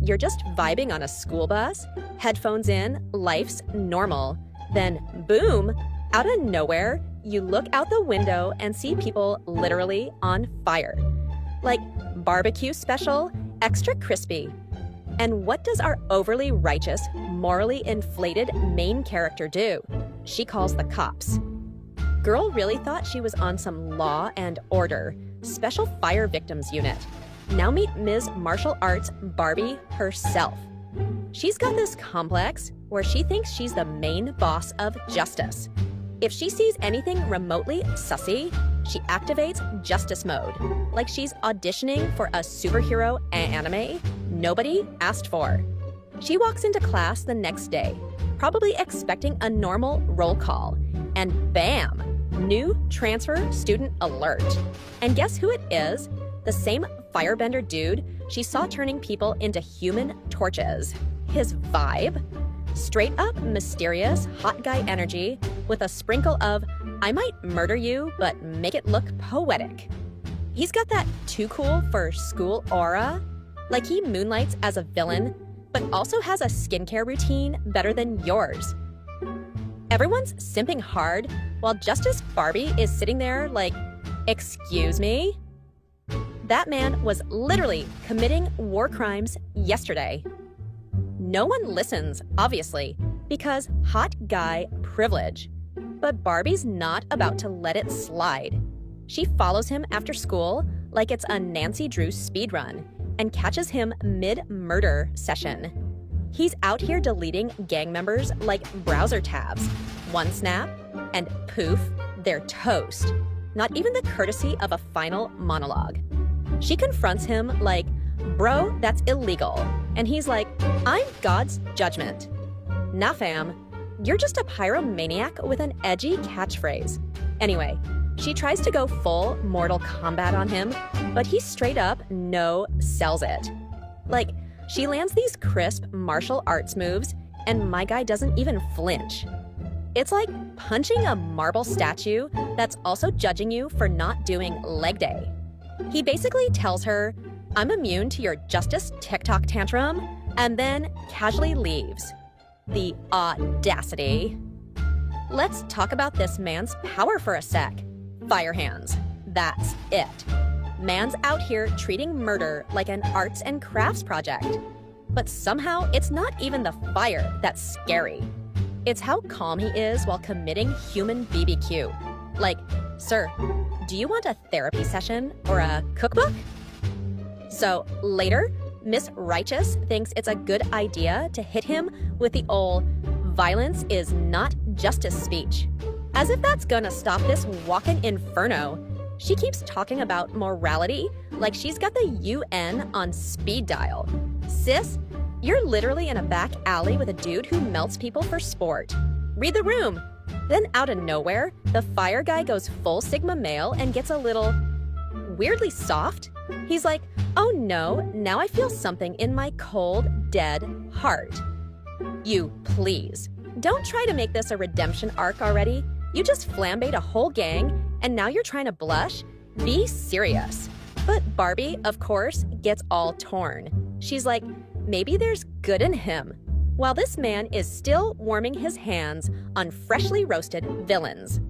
you're just vibing on a school bus, headphones in, life's normal. Then, boom, out of nowhere, you look out the window and see people literally on fire. Like barbecue special, extra crispy. And what does our overly righteous, morally inflated main character do? She calls the cops. Girl really thought she was on some law and order, special fire victims unit. Now meet Ms. Martial Arts Barbie herself. She's got this complex where she thinks she's the main boss of justice. If she sees anything remotely sussy, she activates justice mode, like she's auditioning for a superhero anime nobody asked for. She walks into class the next day, probably expecting a normal roll call, and bam! New transfer student alert. And guess who it is? The same firebender dude she saw turning people into human torches. His vibe? Straight up mysterious, hot guy energy with a sprinkle of, I might murder you, but make it look poetic. He's got that too cool for school aura, like he moonlights as a villain, but also has a skincare routine better than yours. Everyone's simping hard while Justice Barbie is sitting there like, excuse me? That man was literally committing war crimes yesterday. No one listens, obviously, because hot guy privilege. But Barbie's not about to let it slide. She follows him after school like it's a Nancy Drew speedrun and catches him mid-murder session. He's out here deleting gang members like browser tabs. One snap, and poof, they're toast. Not even the courtesy of a final monologue. She confronts him like, bro, that's illegal. And he's like, I'm God's judgment. Nah, fam, you're just a pyromaniac with an edgy catchphrase. Anyway, she tries to go full Mortal Kombat on him, but he straight up no-sells it. Like, she lands these crisp martial arts moves, and my guy doesn't even flinch. It's like punching a marble statue that's also judging you for not doing leg day. He basically tells her, I'm immune to your justice TikTok tantrum, and then casually leaves. The audacity. Let's talk about this man's power for a sec. Fire hands. That's it. Man's out here treating murder like an arts and crafts project. But somehow it's not even the fire that's scary. It's how calm he is while committing human BBQ. Like, sir, do you want a therapy session or a cookbook? So later, Miss Righteous thinks it's a good idea to hit him with the old violence is not justice speech. As if that's gonna stop this walking inferno. She keeps talking about morality like she's got the UN on speed dial. Sis, you're literally in a back alley with a dude who melts people for sport. Read the room. Then out of nowhere, the fire guy goes full Sigma male and gets a little weirdly soft. He's like, oh no, now I feel something in my cold, dead heart. You please. Don't try to make this a redemption arc already. You just flambéed a whole gang, and now you're trying to blush? Be serious. But Barbie, of course, gets all torn. She's like, maybe there's good in him. While this man is still warming his hands on freshly roasted villains.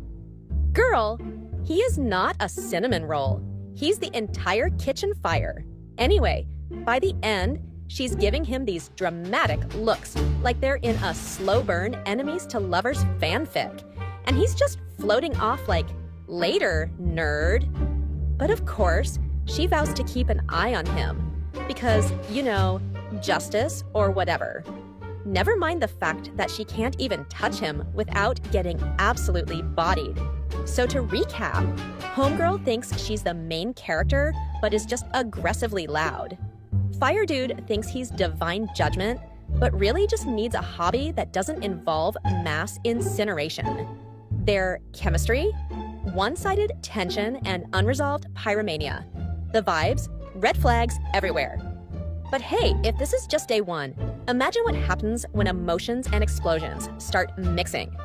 Girl, he is not a cinnamon roll. He's the entire kitchen fire. Anyway, by the end, she's giving him these dramatic looks like they're in a slow burn enemies to lovers fanfic. And he's just floating off like, later, nerd. But of course, she vows to keep an eye on him because, you know, justice or whatever. Never mind the fact that she can't even touch him without getting absolutely bodied. So to recap, Homegirl thinks she's the main character, but is just aggressively loud. Fire Dude thinks he's divine judgment, but really just needs a hobby that doesn't involve mass incineration. Their chemistry, one-sided tension, and unresolved pyromania. The vibes, red flags everywhere. But hey, if this is just day one, imagine what happens when emotions and explosions start mixing.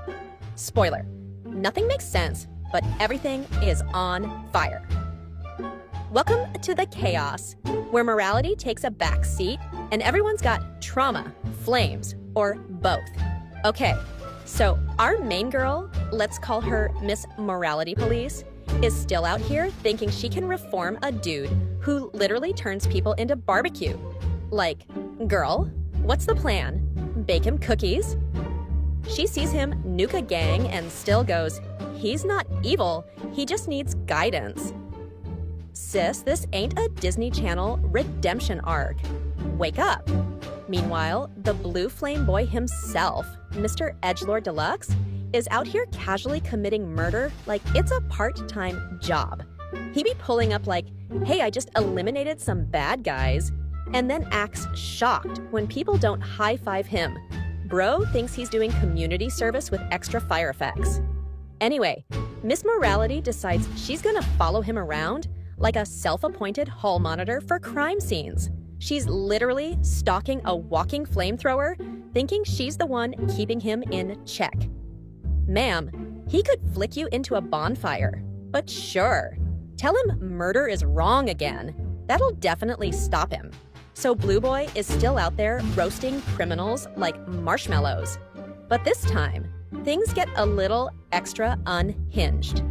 Spoiler, nothing makes sense, but everything is on fire. Welcome to the chaos, where morality takes a back seat And everyone's got trauma, flames, or both. Okay, so our main girl, let's call her Miss Morality Police, is still out here thinking she can reform a dude who literally turns people into barbecue. Like, girl, what's the plan? Bake him cookies? She sees him nuke a gang and still goes, he's not evil, he just needs guidance. Sis, this ain't a Disney Channel redemption arc. Wake up. Meanwhile, the blue flame boy himself, Mr. Edgelord Deluxe, is out here casually committing murder like it's a part-time job. He be pulling up like, hey, I just eliminated some bad guys, and then acts shocked when people don't high-five him. Bro thinks he's doing community service with extra fire effects. Anyway, Miss Morality decides she's gonna follow him around like a self-appointed hall monitor for crime scenes. She's literally stalking a walking flamethrower, thinking she's the one keeping him in check. Ma'am, he could flick you into a bonfire, but sure, tell him murder is wrong again. That'll definitely stop him. So Blue Boy is still out there roasting criminals like marshmallows. But this time, things get a little extra unhinged.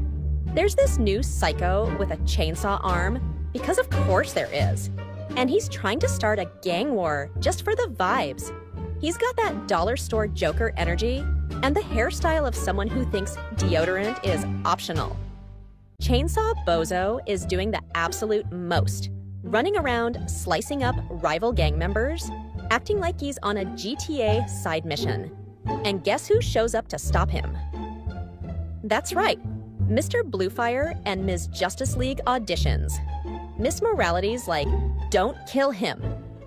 There's this new psycho with a chainsaw arm, because of course there is. And he's trying to start a gang war just for the vibes. He's got that dollar store Joker energy and the hairstyle of someone who thinks deodorant is optional. Chainsaw Bozo is doing the absolute most, running around slicing up rival gang members, acting like he's on a GTA side mission. And guess who shows up to stop him? That's right, Mr. Bluefire and Ms. Justice League auditions. Miss Morality's like, don't kill him,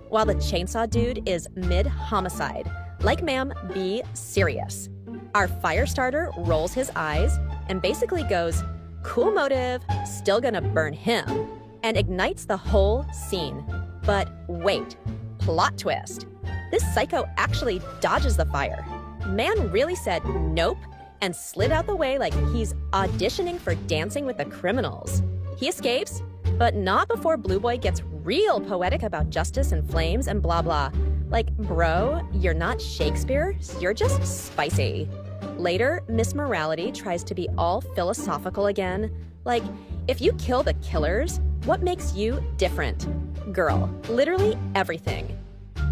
while the chainsaw dude is mid-homicide. Like, ma'am, be serious. Our fire starter rolls his eyes and basically goes, cool motive, still gonna burn him, and ignites the whole scene. But wait, plot twist. This psycho actually dodges the fire. Man really said nope and slid out the way like he's auditioning for Dancing with the Criminals. He escapes, but not before Blue Boy gets real poetic about justice and flames and blah blah. Like, bro, you're not Shakespeare, you're just spicy. Later, Miss Morality tries to be all philosophical again. Like, if you kill the killers, what makes you different? Girl, literally everything.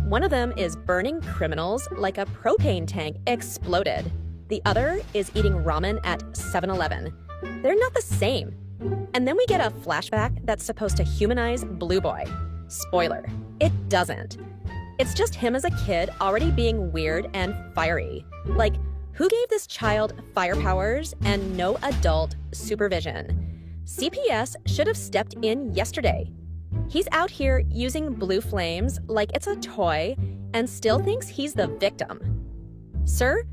One of them is burning criminals like a propane tank exploded. The other is eating ramen at 7-Eleven. They're not the same. And then we get a flashback that's supposed to humanize Blue Boy. Spoiler, it doesn't. It's just him as a kid already being weird and fiery. Like, who gave this child fire powers and no adult supervision? CPS should have stepped in yesterday. He's out here using blue flames like it's a toy and still thinks he's the victim. Sir,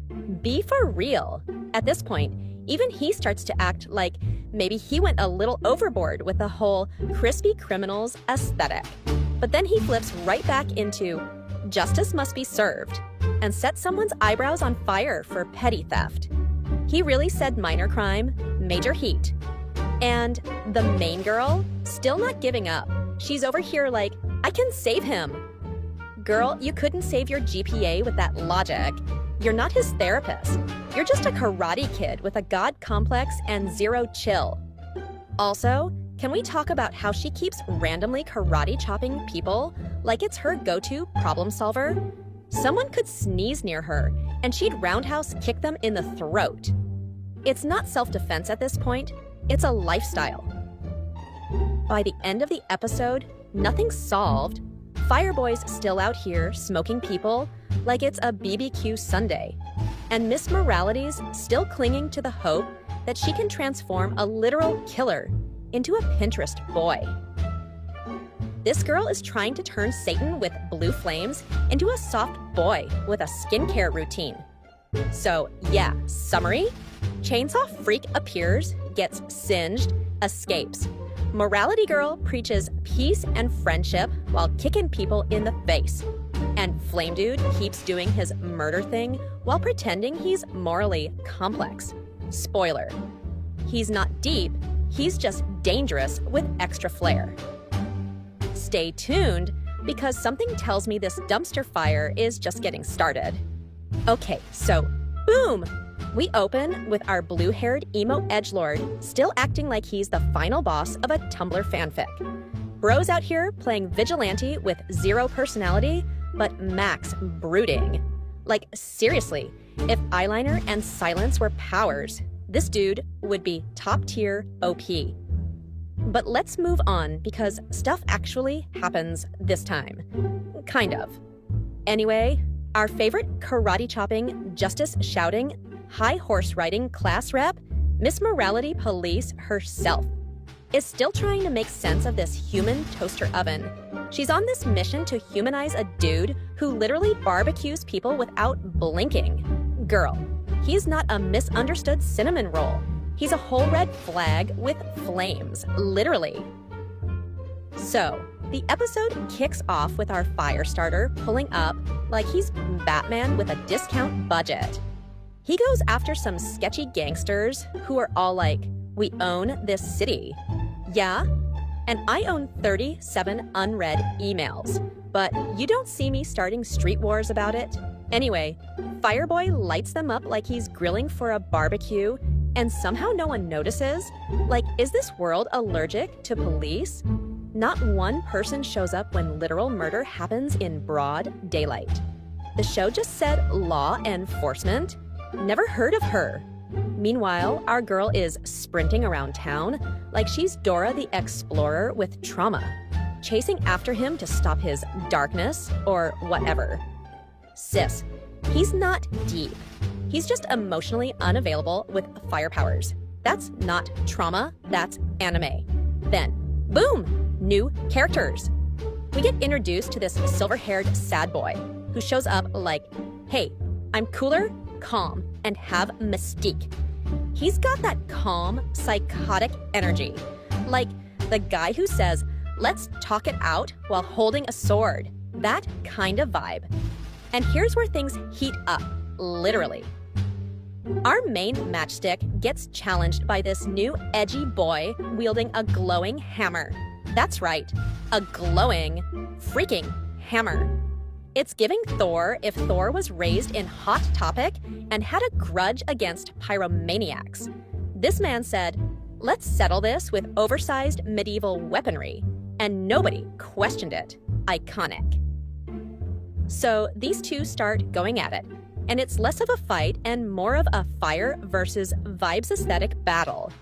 be for real. At this point, even he starts to act like maybe he went a little overboard with the whole crispy criminals aesthetic. But then he flips right back into justice must be served and sets someone's eyebrows on fire for petty theft. He really said minor crime, major heat. And the main girl, still not giving up. She's over here like, I can save him. Girl, you couldn't save your GPA with that logic. You're not his therapist. You're just a karate kid with a god complex and zero chill. Also, can we talk about how she keeps randomly karate chopping people like it's her go-to problem solver? Someone could sneeze near her and she'd roundhouse kick them in the throat. It's not self-defense at this point, it's a lifestyle. By the end of the episode, nothing's solved. Fireboy's still out here smoking people like it's a BBQ Sunday. And Miss Morality's still clinging to the hope that she can transform a literal killer into a Pinterest boy. This girl is trying to turn Satan with blue flames into a soft boy with a skincare routine. So yeah, summary, chainsaw freak appears, gets singed, escapes. Morality girl preaches peace and friendship while kicking people in the face. And Flame Dude keeps doing his murder thing while pretending he's morally complex. Spoiler, he's not deep, he's just dangerous with extra flair. Stay tuned because something tells me this dumpster fire is just getting started. Okay, so boom! We open with our blue-haired emo edgelord still acting like he's the final boss of a Tumblr fanfic. Bro's out here playing vigilante with zero personality, but max brooding. Like, seriously, if eyeliner and silence were powers, this dude would be top-tier OP. But let's move on because stuff actually happens this time. Kind of. Anyway, our favorite karate-chopping, justice-shouting, high-horse-riding class rep, Miss Morality Police herself, is still trying to make sense of this human toaster oven. She's on this mission to humanize a dude who literally barbecues people without blinking. Girl, he's not a misunderstood cinnamon roll. He's a whole red flag with flames, literally. So, the episode kicks off with our fire starter pulling up like he's Batman with a discount budget. He goes after some sketchy gangsters who are all like, "We own this city." Yeah? And I own 37 unread emails, but you don't see me starting street wars about it. Anyway, Fireboy lights them up like he's grilling for a barbecue, and somehow no one notices? Like, is this world allergic to police? Not one person shows up when literal murder happens in broad daylight. The show just said law enforcement. Never heard of her. Meanwhile, our girl is sprinting around town like she's Dora the Explorer with trauma, chasing after him to stop his darkness or whatever. Sis, he's not deep. He's just emotionally unavailable with fire powers. That's not trauma, that's anime. Then, boom, new characters. We get introduced to this silver-haired sad boy who shows up like, hey, I'm cooler, calm, and have mystique. He's got that calm, psychotic energy. Like the guy who says, let's talk it out while holding a sword. That kind of vibe. And here's where things heat up, literally. Our main matchstick gets challenged by this new edgy boy wielding a glowing hammer. That's right, a glowing, freaking hammer. It's giving Thor if Thor was raised in Hot Topic and had a grudge against pyromaniacs. This man said, let's settle this with oversized medieval weaponry. And nobody questioned it. Iconic. So these two start going at it, and it's less of a fight and more of a fire versus vibes aesthetic battle.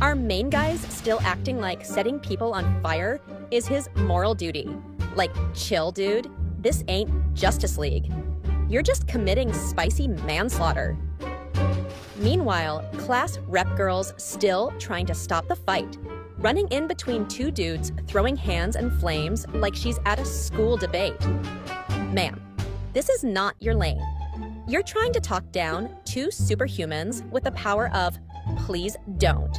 Our main guy's still acting like setting people on fire is his moral duty. Like, chill, dude. This ain't Justice League. You're just committing spicy manslaughter. Meanwhile, class rep girl's still trying to stop the fight, running in between two dudes throwing hands and flames like she's at a school debate. Ma'am, this is not your lane. You're trying to talk down two superhumans with the power of please don't.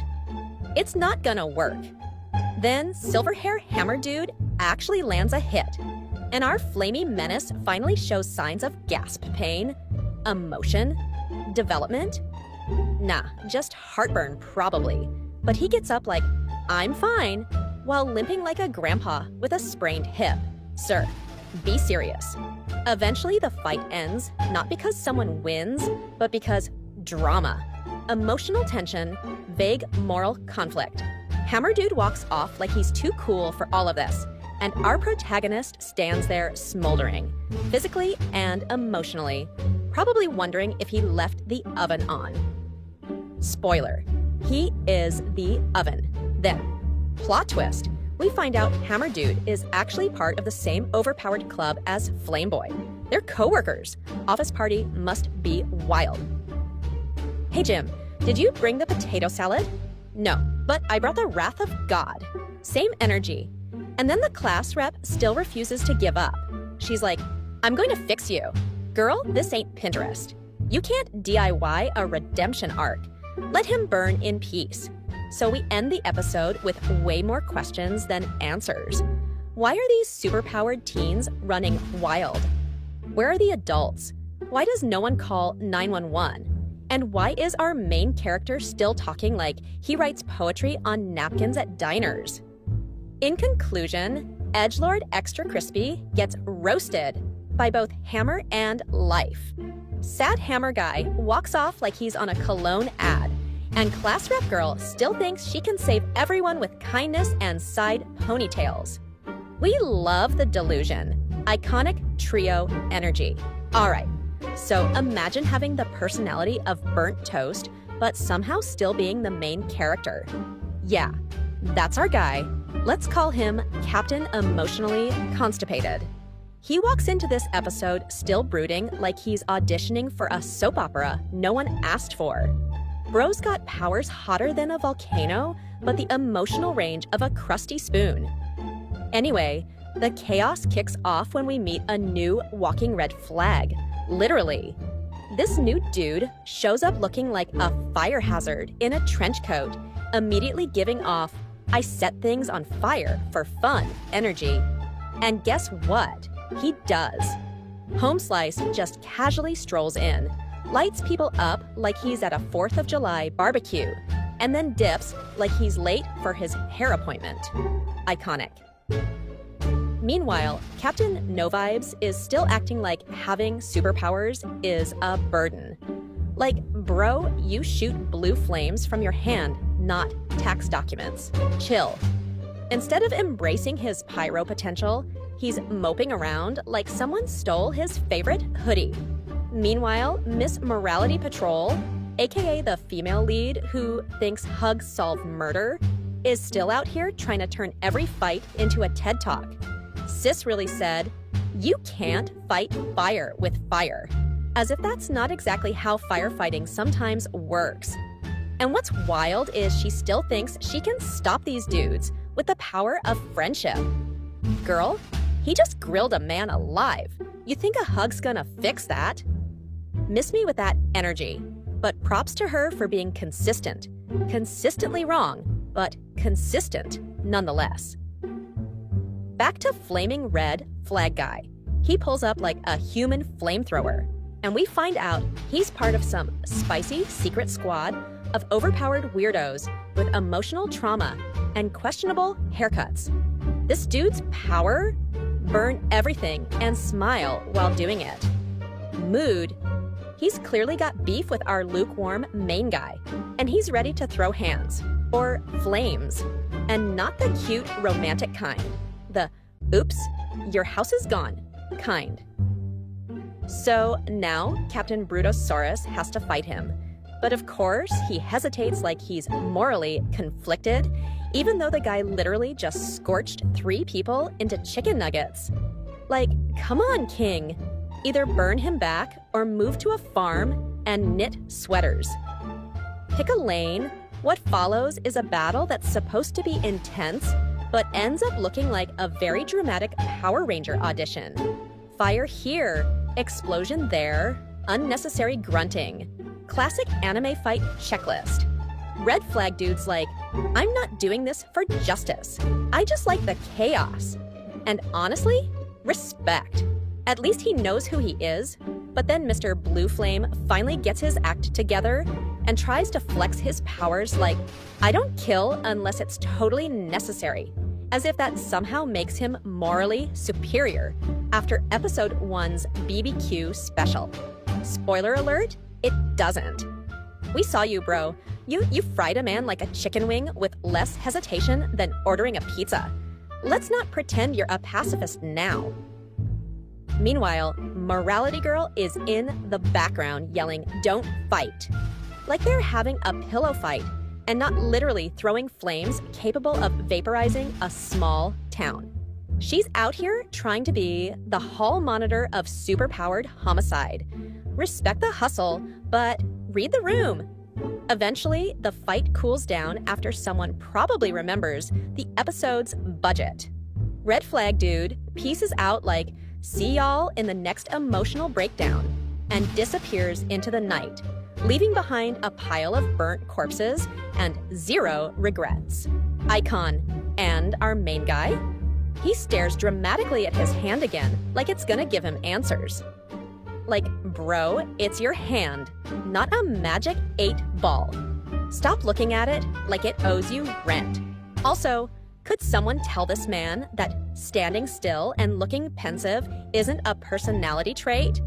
It's not gonna work. Then Silverhair Hammer Dude actually lands a hit, and our flamey menace finally shows signs of gasp pain, emotion, development. Nah, just heartburn probably. But he gets up like, I'm fine, while limping like a grandpa with a sprained hip. Sir, be serious. Eventually the fight ends, not because someone wins, but because drama. Emotional tension, vague moral conflict. Hammer Dude walks off like he's too cool for all of this, and our protagonist stands there smoldering, physically and emotionally, probably wondering if he left the oven on. Spoiler, he is the oven. Then, plot twist, we find out Hammer Dude is actually part of the same overpowered club as Flameboy. They're co-workers. Office party must be wild. Hey Jim, did you bring the potato salad? No, but I brought the wrath of God. Same energy. And then the class rep still refuses to give up. She's like, I'm going to fix you. Girl, this ain't Pinterest. You can't DIY a redemption arc. Let him burn in peace. So we end the episode with way more questions than answers. Why are these superpowered teens running wild? Where are the adults? Why does no one call 911? And why is our main character still talking like he writes poetry on napkins at diners? In conclusion, Edgelord Extra Crispy gets roasted by both Hammer and Life. Sad Hammer Guy walks off like he's on a cologne ad, and Class Rep Girl still thinks she can save everyone with kindness and side ponytails. We love the delusion. Iconic trio energy. All right, so imagine having the personality of burnt toast, but somehow still being the main character. Yeah, that's our guy. Let's call him Captain Emotionally Constipated. He walks into this episode still brooding like he's auditioning for a soap opera no one asked for. Bro's got powers hotter than a volcano, but the emotional range of a crusty spoon. Anyway, the chaos kicks off when we meet a new walking red flag, literally. This new dude shows up looking like a fire hazard in a trench coat, immediately giving off, "I set things on fire for fun" energy. And guess what? He does. Homeslice just casually strolls in, lights people up like he's at a 4th of July barbecue, and then dips like he's late for his hair appointment. Iconic. Meanwhile, Captain No Vibes is still acting like having superpowers is a burden. Like, bro, you shoot blue flames from your hand, not tax documents. Chill. Instead of embracing his pyro potential, he's moping around like someone stole his favorite hoodie. Meanwhile, Miss Morality Patrol, aka the female lead who thinks hugs solve murder, is still out here trying to turn every fight into a TED Talk. Sis really said, "You can't fight fire with fire." As if that's not exactly how firefighting sometimes works. And what's wild is she still thinks she can stop these dudes with the power of friendship. Girl, he just grilled a man alive. You think a hug's gonna fix that? Miss me with that energy, but props to her for being consistent. Consistently wrong, but consistent nonetheless. Back to Flaming Red Flag Guy. He pulls up like a human flamethrower, and we find out he's part of some spicy secret squad of overpowered weirdos with emotional trauma and questionable haircuts. This dude's power? Burn everything and smile while doing it. Mood? He's clearly got beef with our lukewarm main guy, and he's ready to throw hands, or flames, and not the cute romantic kind. The "oops, your house is gone" kind. So now Captain Brutosaurus has to fight him. But of course, he hesitates like he's morally conflicted, even though the guy literally just scorched 3 people into chicken nuggets. Like, come on, King. Either burn him back or move to a farm and knit sweaters. Pick a lane. What follows is a battle that's supposed to be intense, but ends up looking like a very dramatic Power Ranger audition. Fire here, explosion there, unnecessary grunting. Classic anime fight checklist. Red flag dude's like, "I'm not doing this for justice. I just like the chaos." And honestly, respect. At least he knows who he is. But then Mr. Blue Flame finally gets his act together and tries to flex his powers like, "I don't kill unless it's totally necessary," as if that somehow makes him morally superior after episode 1's BBQ special. Spoiler alert, it doesn't. We saw you, bro. You fried a man like a chicken wing with less hesitation than ordering a pizza. Let's not pretend you're a pacifist now. Meanwhile, Morality Girl is in the background yelling, "Don't fight." Like they're having a pillow fight and not literally throwing flames capable of vaporizing a small town. She's out here trying to be the hall monitor of superpowered homicide. Respect the hustle, but read the room. Eventually, the fight cools down after someone probably remembers the episode's budget. Red flag dude pieces out like, "See y'all in the next emotional breakdown," and disappears into the night, leaving behind a pile of burnt corpses and 0 regrets. Icon. And our main guy? He stares dramatically at his hand again, like it's gonna give him answers. Like, bro, it's your hand, not a magic 8 ball. Stop looking at it like it owes you rent. Also, Could someone tell this man that standing still and looking pensive isn't a personality trait?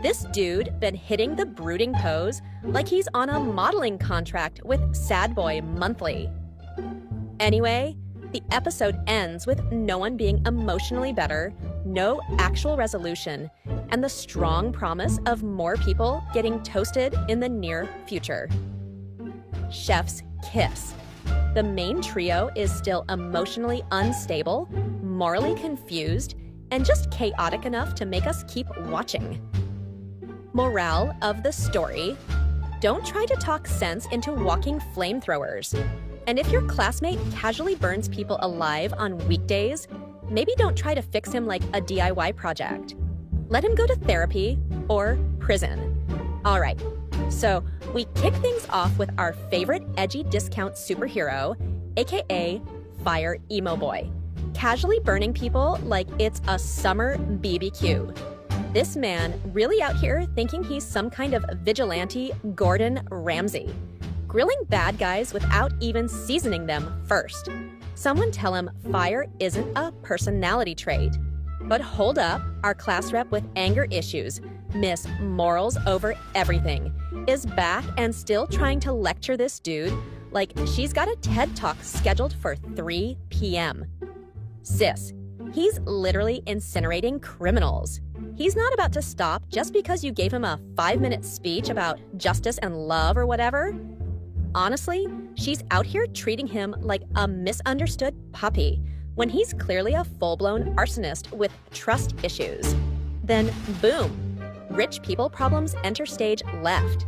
This dude been hitting the brooding pose like he's on a modeling contract with Sad Boy Monthly. Anyway, the episode ends with no one being emotionally better, no actual resolution, and the strong promise of more people getting toasted in the near future. Chef's kiss. The main trio is still emotionally unstable, morally confused, and just chaotic enough to make us keep watching. Morale of the story: don't try to talk sense into walking flamethrowers. And if your classmate casually burns people alive on weekdays, maybe don't try to fix him like a DIY project. Let him go to therapy or prison. All right, so we kick things off with our favorite edgy discount superhero, aka Fire Emo Boy, casually burning people like it's a summer BBQ. This man really out here thinking he's some kind of vigilante Gordon Ramsay, grilling bad guys without even seasoning them first. Someone tell him fire isn't a personality trait. But hold up, our class rep with anger issues, Miss Morals Over Everything, is back and still trying to lecture this dude like she's got a TED Talk scheduled for 3 p.m. Sis, he's literally incinerating criminals. He's not about to stop just because you gave him a 5-minute speech about justice and love or whatever. Honestly, she's out here treating him like a misunderstood puppy when he's clearly a full-blown arsonist with trust issues. Then boom, rich people problems enter stage left.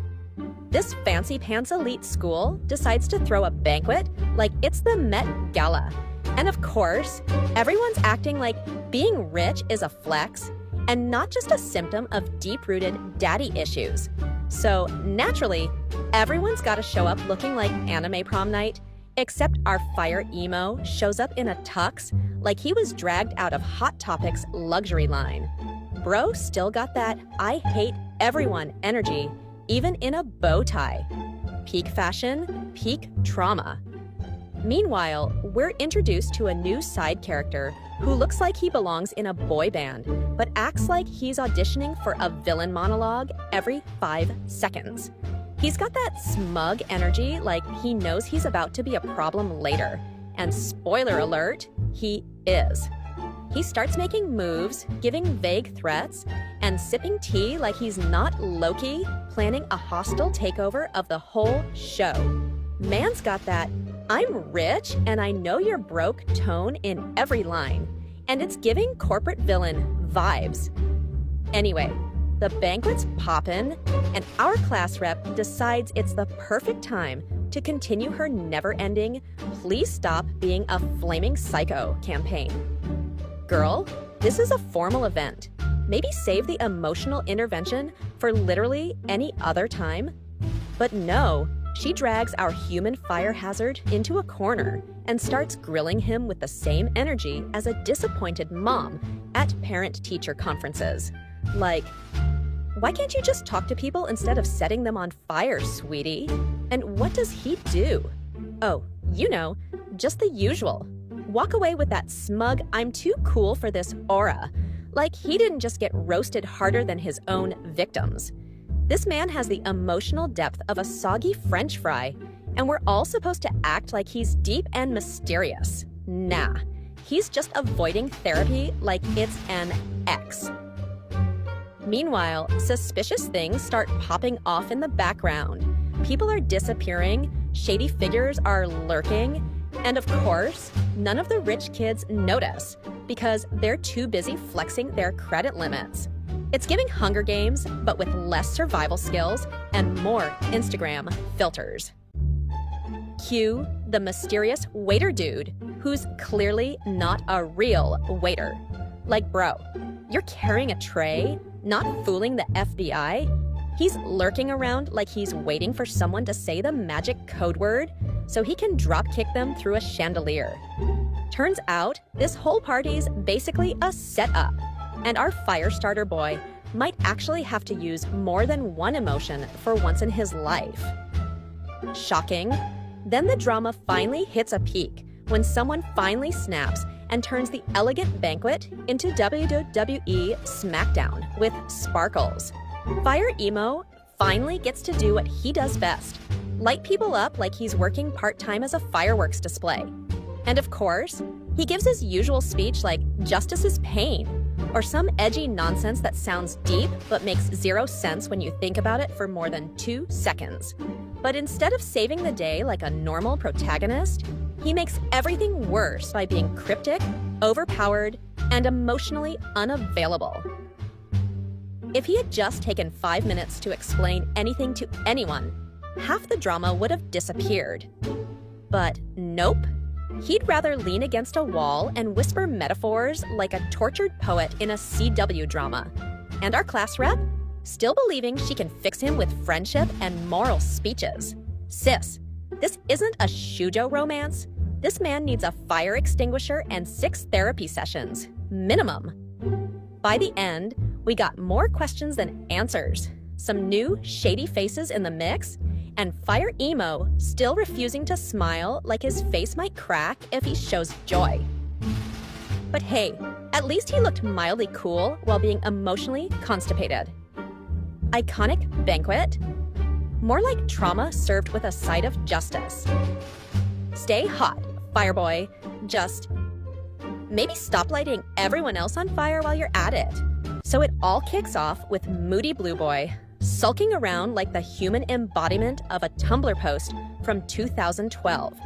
This fancy pants elite school decides to throw a banquet like it's the Met Gala. And of course, everyone's acting like being rich is a flex and not just a symptom of deep-rooted daddy issues. So naturally, everyone's got to show up looking like anime prom night, except our Fire Emo shows up in a tux like he was dragged out of Hot Topic's luxury line. Bro still got that I hate everyone energy, even in a bow tie. Peak fashion, peak trauma. Meanwhile, we're introduced to a new side character who looks like he belongs in a boy band, but acts like he's auditioning for a villain monologue every 5 seconds. He's got that smug energy like he knows he's about to be a problem later. And spoiler alert, he is. He starts making moves, giving vague threats, and sipping tea like he's not Loki planning a hostile takeover of the whole show. Man's got that I'm rich and I know you're broke tone in every line, and it's giving corporate villain vibes. Anyway, the banquet's poppin', and our class rep decides it's the perfect time to continue her never-ending "Please stop being a flaming psycho" campaign. Girl, this is a formal event. Maybe save the emotional intervention for literally any other time. But no, she drags our human fire hazard into a corner and starts grilling him with the same energy as a disappointed mom at parent-teacher conferences. Like, why can't you just talk to people instead of setting them on fire, sweetie? And what does he do? Oh, you know, just the usual. Walk away with that smug, I'm too cool for this aura. Like he didn't just get roasted harder than his own victims. This man has the emotional depth of a soggy French fry, and we're all supposed to act like he's deep and mysterious. Nah, he's just avoiding therapy like it's an ex. Meanwhile, suspicious things start popping off in the background. People are disappearing, shady figures are lurking, and of course, none of the rich kids notice because they're too busy flexing their credit limits. It's giving Hunger Games, but with less survival skills and more Instagram filters. Cue the mysterious waiter dude, who's clearly not a real waiter. Like, bro, you're carrying a tray, not fooling the FBI? He's lurking around like he's waiting for someone to say the magic code word so he can dropkick them through a chandelier. Turns out, this whole party's basically a setup, and our fire starter boy might actually have to use more than one emotion for once in his life. Shocking. Then the drama finally hits a peak when someone finally snaps and turns the elegant banquet into WWE SmackDown with sparkles. Fire Emo finally gets to do what he does best: light people up like he's working part-time as a fireworks display. And of course, he gives his usual speech like justice is pain, or some edgy nonsense that sounds deep but makes zero sense when you think about it for more than 2 seconds. But instead of saving the day like a normal protagonist, he makes everything worse by being cryptic, overpowered, and emotionally unavailable. If he had just taken 5 minutes to explain anything to anyone, half the drama would have disappeared. But nope. He'd rather lean against a wall and whisper metaphors like a tortured poet in a CW drama. And our class rep? Still believing she can fix him with friendship and moral speeches. Sis, this isn't a shoujo romance. This man needs a fire extinguisher and 6 therapy sessions, minimum. By the end, we got more questions than answers, some new shady faces in the mix, and Fire Emo still refusing to smile like his face might crack if he shows joy. But hey, at least he looked mildly cool while being emotionally constipated. Iconic banquet? More like trauma served with a side of justice. Stay hot, Fireboy. Just maybe stop lighting everyone else on fire while you're at it. So it all kicks off with Moody Blue Boy sulking around like the human embodiment of a Tumblr post from 2012.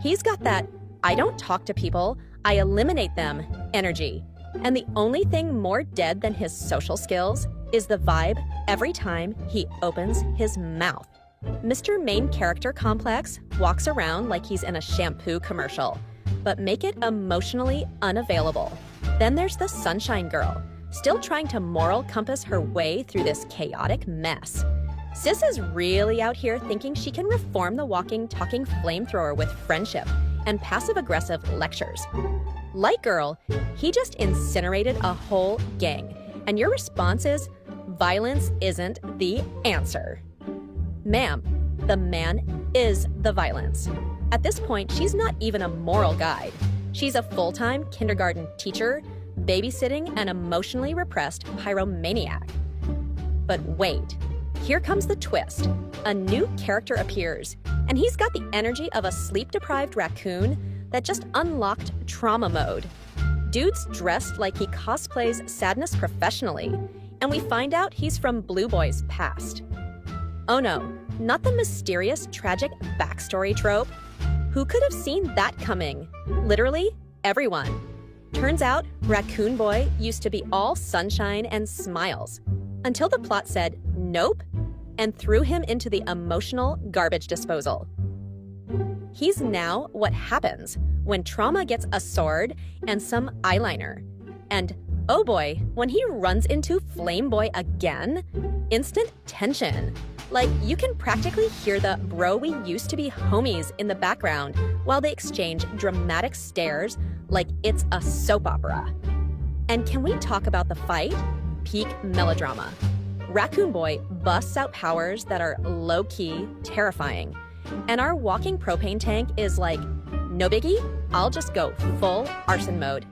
He's got that "I don't talk to people, I eliminate them" energy. And the only thing more dead than his social skills is the vibe every time he opens his mouth. Mr. Main Character Complex walks around like he's in a shampoo commercial, but make it emotionally unavailable. Then there's the Sunshine Girl, still trying to moral compass her way through this chaotic mess. Sis is really out here thinking she can reform the walking, talking flamethrower with friendship and passive-aggressive lectures. Light Girl, he just incinerated a whole gang, and your response is, violence isn't the answer. Ma'am, the man is the violence. At this point, she's not even a moral guide. She's a full-time kindergarten teacher, babysitting an emotionally repressed pyromaniac. But wait, here comes the twist. A new character appears, and he's got the energy of a sleep-deprived raccoon that just unlocked trauma mode. Dude's dressed like he cosplays sadness professionally, and we find out he's from Blue Boy's past. Oh no, not the mysterious, tragic backstory trope. Who could have seen that coming? Literally everyone. Turns out, Raccoon Boy used to be all sunshine and smiles, until the plot said nope and threw him into the emotional garbage disposal. He's now what happens when trauma gets a sword and some eyeliner. And oh boy, when he runs into Flame Boy again, instant tension. Like, you can practically hear the "bro, we used to be homies" in the background while they exchange dramatic stares like it's a soap opera. And can we talk about the fight? Peak melodrama. Raccoon Boy busts out powers that are low-key terrifying. And our walking propane tank is like, no biggie, I'll just go full arson mode.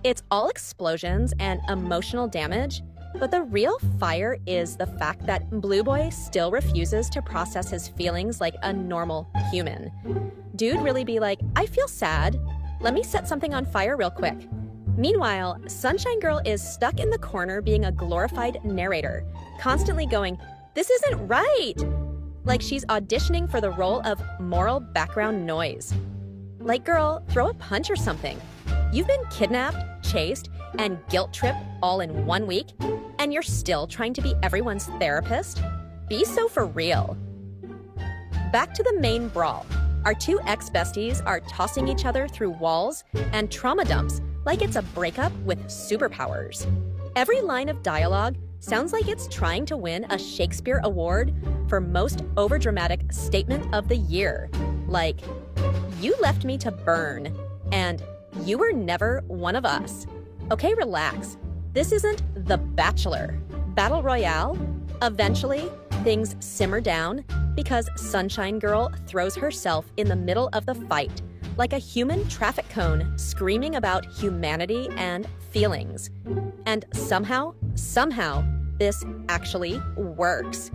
It's all explosions and emotional damage, but the real fire is the fact that Blue Boy still refuses to process his feelings like a normal human. Dude really be like, I feel sad. Let me set something on fire real quick. Meanwhile, Sunshine Girl is stuck in the corner being a glorified narrator, constantly going, this isn't right! Like she's auditioning for the role of moral background noise. Like, girl, throw a punch or something. You've been kidnapped, chased, and guilt-tripped all in 1 week, and you're still trying to be everyone's therapist? Be so for real. Back to the main brawl. Our two ex-besties are tossing each other through walls and trauma dumps like it's a breakup with superpowers. Every line of dialogue sounds like it's trying to win a Shakespeare Award for most overdramatic statement of the year. Like, you left me to burn, and you were never one of us. Okay, relax. This isn't The Bachelor. Battle Royale? Eventually, things simmer down because Sunshine Girl throws herself in the middle of the fight, like a human traffic cone screaming about humanity and feelings. And somehow, this actually works.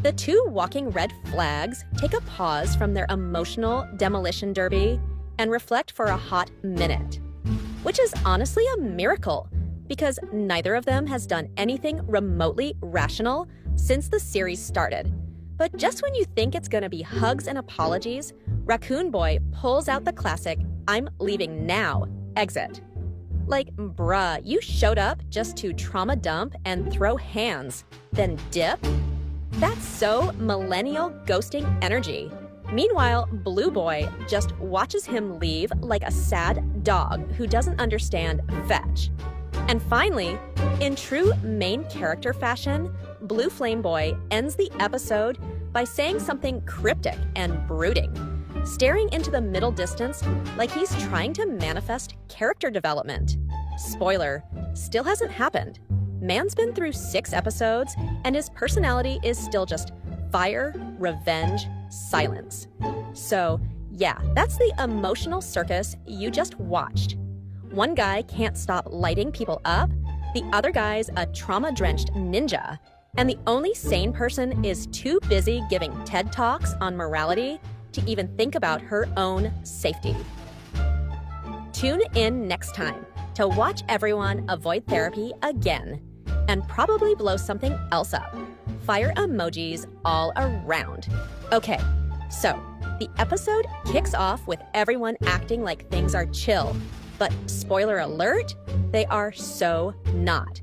The two walking red flags take a pause from their emotional demolition derby and reflect for a hot minute, which is honestly a miracle because neither of them has done anything remotely rational since the series started. But just when you think it's gonna be hugs and apologies, Raccoon Boy pulls out the classic "I'm leaving now" exit. Like, bruh, you showed up just to trauma dump and throw hands, then dip? That's so millennial ghosting energy. Meanwhile, Blue Boy just watches him leave like a sad dog who doesn't understand fetch. And finally, in true main character fashion, Blue Flame Boy ends the episode by saying something cryptic and brooding, staring into the middle distance like he's trying to manifest character development. Spoiler, still hasn't happened. Man's been through 6 episodes, and his personality is still just fire, revenge, silence. So, yeah, that's the emotional circus you just watched. One guy can't stop lighting people up, the other guy's a trauma-drenched ninja, and the only sane person is too busy giving TED Talks on morality to even think about her own safety. Tune in next time to watch everyone avoid therapy again and probably blow something else up. Fire emojis all around. Okay, so the episode kicks off with everyone acting like things are chill, but spoiler alert, they are so not.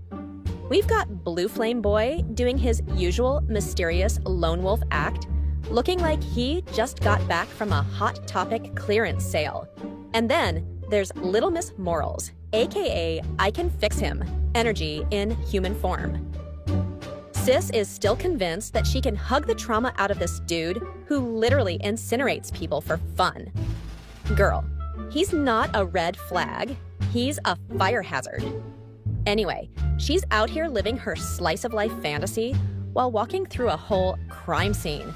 We've got Blue Flame Boy doing his usual mysterious lone wolf act, looking like he just got back from a Hot Topic clearance sale. And then there's Little Miss Morals, aka I Can Fix Him, energy in human form. Sis is still convinced that she can hug the trauma out of this dude who literally incinerates people for fun. Girl, he's not a red flag, he's a fire hazard. Anyway, she's out here living her slice of life fantasy while walking through a whole crime scene.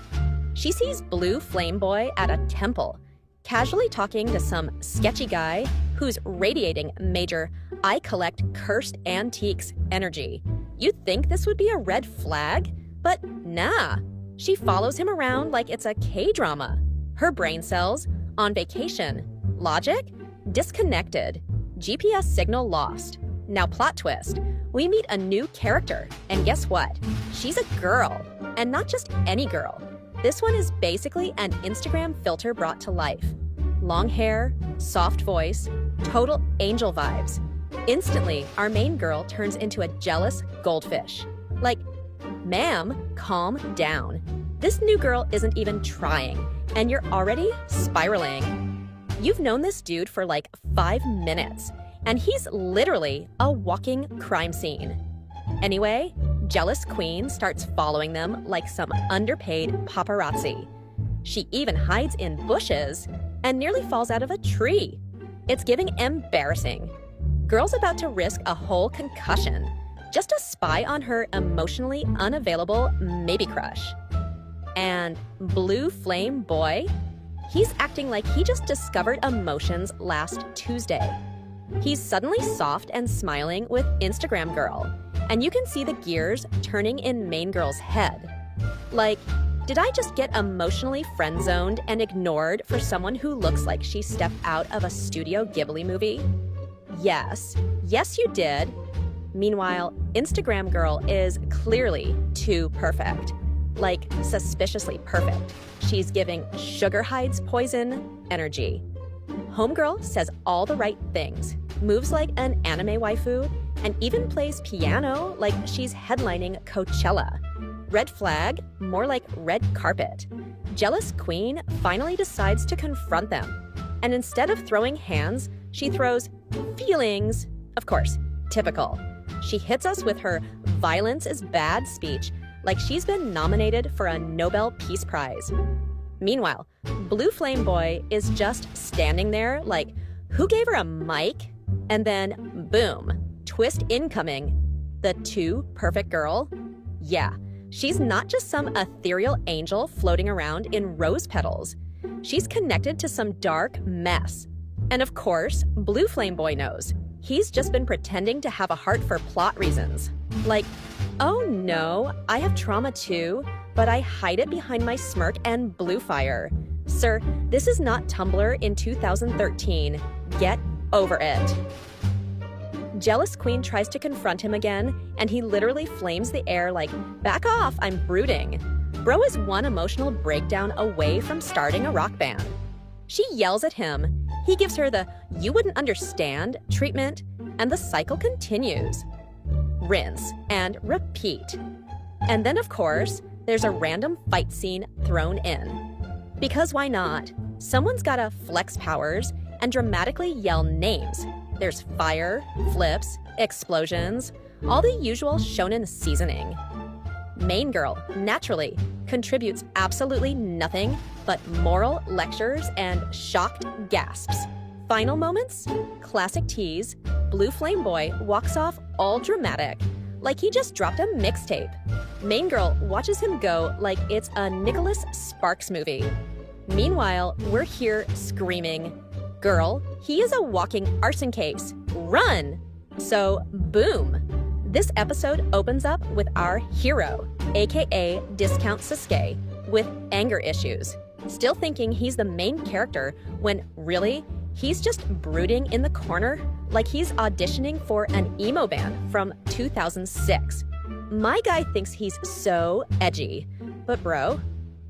She sees Blue Flame Boy at a temple, casually talking to some sketchy guy who's radiating major "I collect cursed antiques" energy. You'd think this would be a red flag, but nah. She follows him around like it's a K-drama. Her brain cells, on vacation. Logic? Disconnected. GPS signal lost. Now plot twist. We meet a new character, and guess what? She's a girl, and not just any girl. This one is basically an Instagram filter brought to life. Long hair, soft voice, total angel vibes. Instantly, our main girl turns into a jealous goldfish. Like, ma'am, calm down. This new girl isn't even trying, and you're already spiraling. You've known this dude for like 5 minutes, and he's literally a walking crime scene. Anyway, jealous queen starts following them like some underpaid paparazzi. She even hides in bushes and nearly falls out of a tree. It's giving embarrassing. Girl's about to risk a whole concussion just to spy on her emotionally unavailable maybe crush. And Blue Flame Boy? He's acting like he just discovered emotions last Tuesday. He's suddenly soft and smiling with Instagram girl, and you can see the gears turning in main girl's head. Like, did I just get emotionally friend-zoned and ignored for someone who looks like she stepped out of a Studio Ghibli movie? Yes, you did. Meanwhile, Instagram girl is clearly too perfect. Like, suspiciously perfect. She's giving sugar hides poison energy. Homegirl says all the right things, moves like an anime waifu, and even plays piano like she's headlining Coachella. Red flag, more like red carpet. Jealous queen finally decides to confront them. And instead of throwing hands, she throws feelings. Of course, typical. She hits us with her "violence is bad" speech like she's been nominated for a Nobel Peace Prize. Meanwhile, Blue Flame Boy is just standing there like, who gave her a mic? And then, boom, twist incoming. The too perfect girl? Yeah, she's not just some ethereal angel floating around in rose petals. She's connected to some dark mess. And of course, Blue Flame Boy knows. He's just been pretending to have a heart for plot reasons. Like, oh no, I have trauma too, but I hide it behind my smirk and blue fire. Sir, this is not Tumblr in 2013. Get over it. Jealous Queen tries to confront him again, and he literally flames the air like, back off, I'm brooding. Bro is one emotional breakdown away from starting a rock band. She yells at him. He gives her the "you wouldn't understand" treatment, and the cycle continues. Rinse and repeat. And then, of course, there's a random fight scene thrown in. Because why not? Someone's gotta flex powers and dramatically yell names. There's fire, flips, explosions, all the usual shonen seasoning. Main girl, naturally, contributes absolutely nothing but moral lectures and shocked gasps. Final moments? Classic tease. Blue Flame Boy walks off all dramatic, like he just dropped a mixtape. Main girl watches him go like it's a Nicholas Sparks movie. Meanwhile, we're here screaming, "Girl, he is a walking arson case. Run!" So, boom. This episode opens up with our hero, aka Discount Sasuke, with anger issues. Still thinking he's the main character when really, he's just brooding in the corner like he's auditioning for an emo band from 2006. My guy thinks he's so edgy. But bro,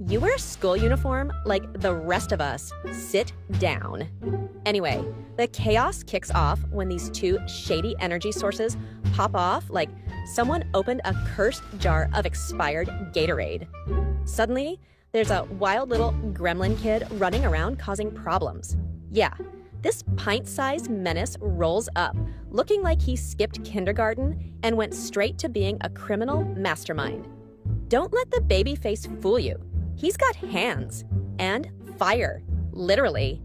you wear a school uniform like the rest of us. Sit down. Anyway, the chaos kicks off when these two shady energy sources pop off like someone opened a cursed jar of expired Gatorade. Suddenly, there's a wild little gremlin kid running around causing problems. Yeah, this pint-sized menace rolls up, looking like he skipped kindergarten and went straight to being a criminal mastermind. Don't let the baby face fool you. He's got hands and fire, literally.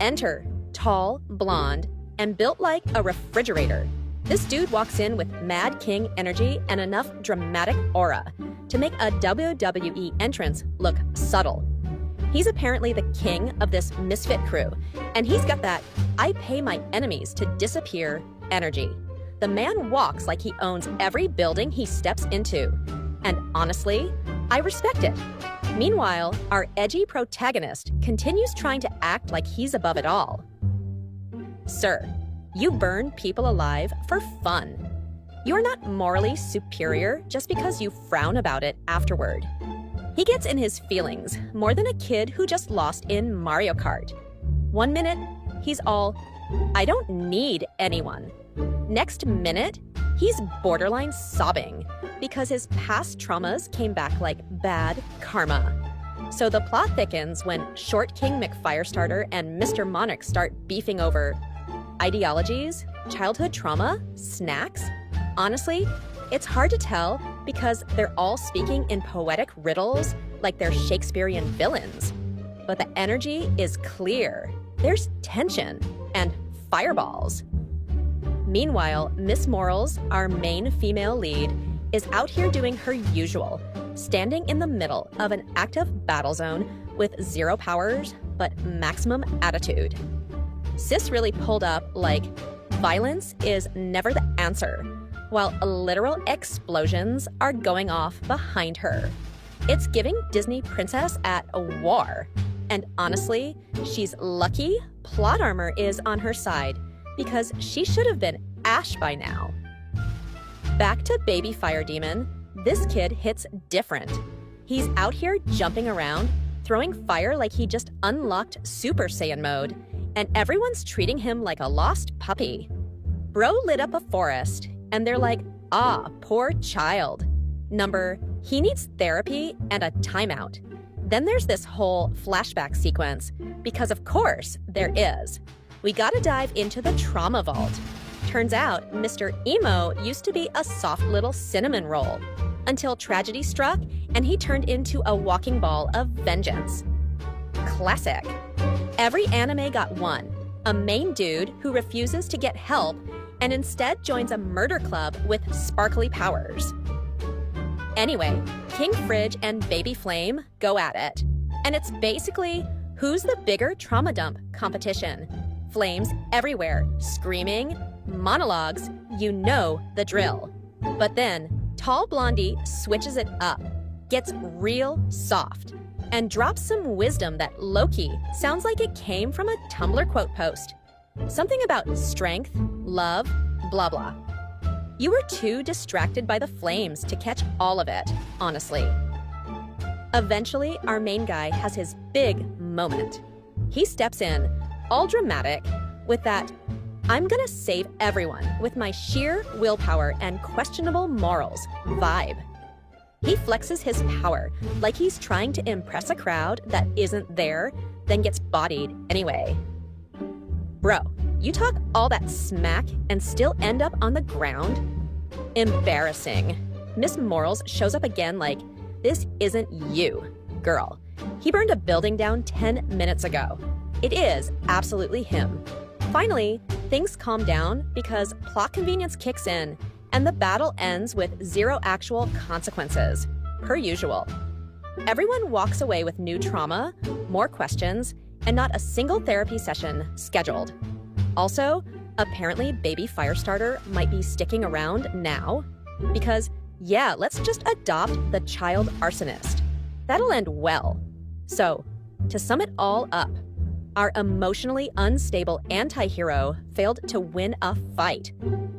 Enter, tall, blonde, and built like a refrigerator. This dude walks in with Mad King energy and enough dramatic aura to make a WWE entrance look subtle. He's apparently the king of this misfit crew, and he's got that "I pay my enemies to disappear" energy. The man walks like he owns every building he steps into, and honestly, I respect it. Meanwhile, our edgy protagonist continues trying to act like he's above it all. Sir, you burn people alive for fun. You're not morally superior just because you frown about it afterward. He gets in his feelings more than a kid who just lost in Mario Kart. 1 minute, he's all, "I don't need anyone." Next minute, he's borderline sobbing because his past traumas came back like bad karma. So the plot thickens when Short King McFirestarter and Mr. Monarch start beefing over ideologies, childhood trauma, snacks. Honestly, it's hard to tell because they're all speaking in poetic riddles like they're Shakespearean villains. But the energy is clear. There's tension and fireballs. Meanwhile, Miss Morals, our main female lead, is out here doing her usual, standing in the middle of an active battle zone with zero powers but maximum attitude. Sis really pulled up like, violence is never the answer, while literal explosions are going off behind her. It's giving Disney princess at a war. And honestly, she's lucky plot armor is on her side because she should have been Ash by now. Back to Baby Fire Demon, this kid hits different. He's out here jumping around, throwing fire like he just unlocked Super Saiyan mode, and everyone's treating him like a lost puppy. Bro lit up a forest, and they're like, ah, poor child. Number, he needs therapy and a timeout. Then there's this whole flashback sequence, because of course there is. We gotta dive into the trauma vault. Turns out Mr. Emo used to be a soft little cinnamon roll, until tragedy struck and he turned into a walking ball of vengeance. Classic. Every anime got one, a main dude who refuses to get help and instead joins a murder club with sparkly powers. Anyway, King Fridge and Baby Flame go at it. And it's basically who's the bigger trauma dump competition. Flames everywhere, screaming, monologues, you know the drill. But then, tall Blondie switches it up, gets real soft, and drops some wisdom that low-key sounds like it came from a Tumblr quote post. Something about strength, love, blah blah. You were too distracted by the flames to catch all of it, honestly. Eventually, our main guy has his big moment. He steps in, all dramatic, with that, I'm gonna save everyone with my sheer willpower and questionable morals vibe. He flexes his power like he's trying to impress a crowd that isn't there, then gets bodied anyway. Bro, you talk all that smack and still end up on the ground? Embarrassing. Miss Morals shows up again like, this isn't you, girl. He burned a building down 10 minutes ago. It is absolutely him. Finally, things calm down because plot convenience kicks in and the battle ends with zero actual consequences, per usual. Everyone walks away with new trauma, more questions, and not a single therapy session scheduled. Also, apparently baby Firestarter might be sticking around now because, yeah, let's just adopt the child arsonist. That'll end well. So, to sum it all up, our emotionally unstable anti-hero failed to win a fight.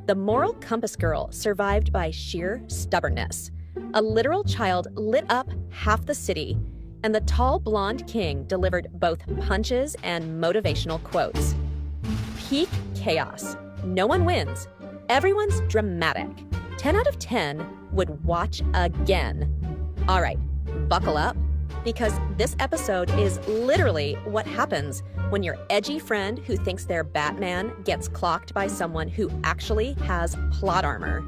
The moral compass girl survived by sheer stubbornness. A literal child lit up half the city, and the tall blonde king delivered both punches and motivational quotes. Peak chaos. No one wins. Everyone's dramatic. 10 out of 10 would watch again. All right, buckle up, because this episode is literally what happens when your edgy friend who thinks they're Batman gets clocked by someone who actually has plot armor.